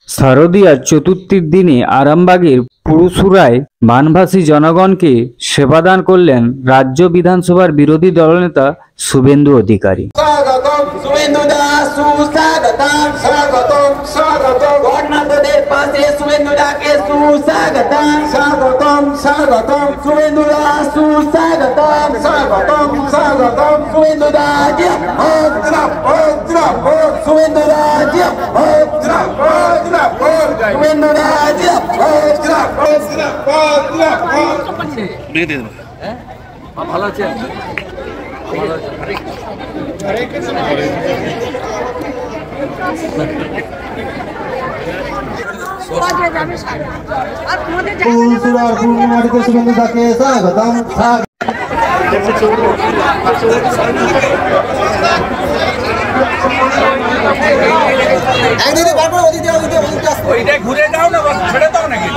শারদীয়ার চতুর্থীর দিনে আরামবাগের পুরুষুরায় বানভাসী জনগণকে সেবাদান করলেন রাজ্য বিধানসভার বিরোধী দলনেতা শুভেন্দু অধিকারী। ভালো আছে। ঘুরে যাও না, ছেড়ে দাও নাকি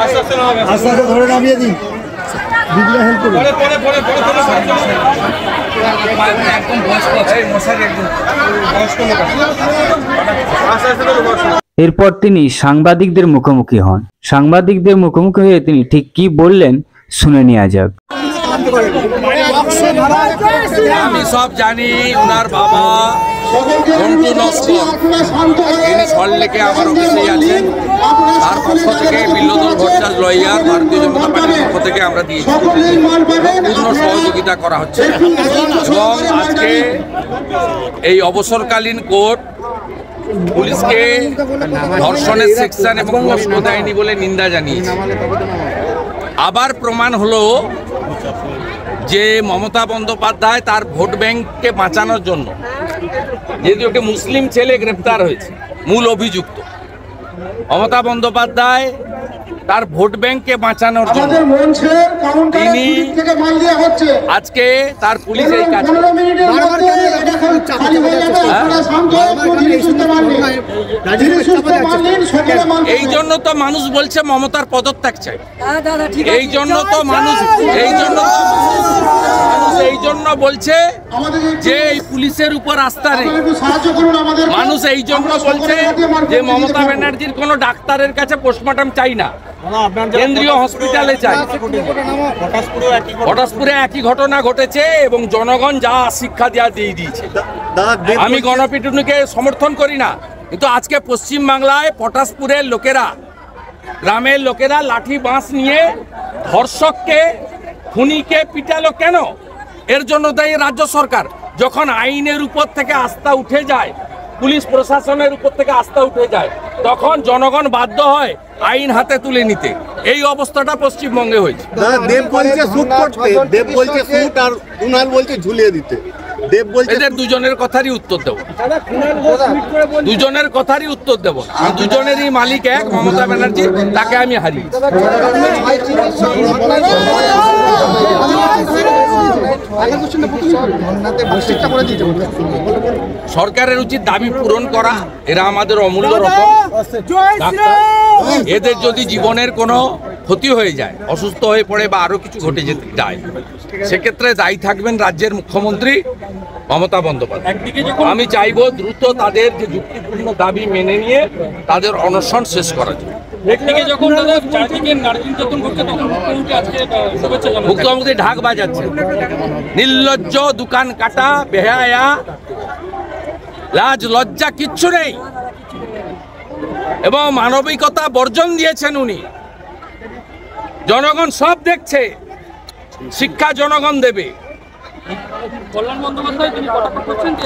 আস্তে আস্তে ধরে নামিয়ে দিন। এরপর তিনি সাংবাদিকদের মুখোমুখি হন। সাংবাদিকদের মুখোমুখি হয়ে তিনি ঠিক কি বললেন শুনে নেওয়া যাক। আমি সব জানি, ওনার বাবা মন্টু নস্কর তিনি সল্টলেকে আমার অফিসেই আছেন। তার পক্ষ থেকে বিল্লদল ভট্টাচার্য লয়ার ভারতীয় জনতা পার্টির পক্ষ থেকে আমরা দিয়েছি, পূর্ণ সহযোগিতা করা হচ্ছে। এবং আজকে এই অবসরকালীন কোর্ট পুলিশকে ধর্ষণের সেকশন এবং প্রশ্ন দেয়নি বলে নিন্দা জানিয়েছে। আবার প্রমাণ হলো যে মমতা বন্দ্যোপাধ্যায় তার ভোট ব্যাংককে বাঁচানোর জন্য, যেহেতু একটা মুসলিম ছেলে গ্রেপ্তার হয়েছে মূল অভিযুক্ত, মমতা বন্দ্যোপাধ্যায় তার ভোট ব্যাংককে বাঁচানোর জন্য তিনি আজকে তার পুলিশ এই কাজ। এই জন্য তো মানুষ বলছে মমতার পদত্যাগ চাই। এই জন্য তো মানুষ এই জন্য বলছে যে এই পুলিশের উপর আস্থা নেই। মানুষ এই জন্য বলছে যে মমতা ব্যানার্জির কোনো ডাক্তারের কাছে পোস্টমর্টম চাই না, কেন্দ্রীয় হসপিটালে চাই। পটাশপুরে একই ঘটনা ঘটেছে এবং জনগণ যা শিক্ষা দেওয়া দিয়ে দিয়েছে। আমি গণপিটুনিকে সমর্থন করি না, কিন্তু আজকে পশ্চিম বাংলায় পটাশপুরের লোকেরা, গ্রামের লোকেরা লাঠি বাঁশ নিয়ে ধর্ষককে খুনিকে পিটালো কেন? এর জন্য দায়ী রাজ্য সরকার। যখন আইনের উপর থেকে আস্থা উঠে যায়, পুলিশ প্রশাসনের উপর থেকে আস্থা উঠে যায়, তখন জনগণ বাধ্য হয় আইন হাতে তুলে নিতে। এই অবস্থাটা পশ্চিমবঙ্গে হয়েছে। দেব বলছে শুট করতে, দেব বলছে শুট, আর কুণাল বলছে ঝুলিয়ে দিতে। দেব বলছে এদের দুজনের কথারই উত্তর দেব, দুজনের কথারই উত্তর দেব। দুজনেরই মালিক এক, মমতা ব্যানার্জি, তাকে আমি হারিয়েছি। সরকারের উচিত দাবি পূরণ করা। এরা আমাদের অমূল্য রকম ডাক্তার। এদের যদি জীবনের কোনো ক্ষতি হয়ে যায়, অসুস্থ হয়ে পড়ে বা আরো কিছু ঘটে যেতে যায়, সেক্ষেত্রে দায়ী থাকবেন রাজ্যের মুখ্যমন্ত্রী মমতা বন্দ্যোপাধ্যায়। আমি চাইবো দ্রুত তাদের যে যুক্তিপূর্ণ দাবি মেনে নিয়ে তাদের অনশন শেষ করা যায়। মুখ্যমন্ত্রী ঢাক বাজাচ্ছে, নির্লজ্জ, দোকান কাটা, বেহায়া, লাজ লজ্জা কিচ্ছু নেই এবং মানবিকতা বর্জন দিয়েছেন উনি। জনগণ সব দেখছে, শিক্ষা জনগণ দেবে। কল্যাণ বন্দ্যোপাধ্যায় তিনি কটাক্ষ করছেন যে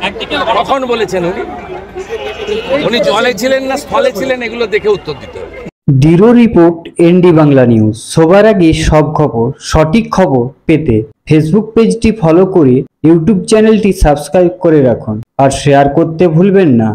একদিকে কখন বলেছেন উনি জলে ছিলেন না স্থলে ছিলেন, এগুলো দেখে উত্তর দিতে হবে। Bureau report ND Bangla news. সবার আগে সব খবর, সঠিক খবর পেতে ফেসবুক পেজটি ফলো করে ইউটিউব চ্যানেলটি সাবস্ক্রাইব করে রাখুন আর শেয়ার করতে ভুলবেন না।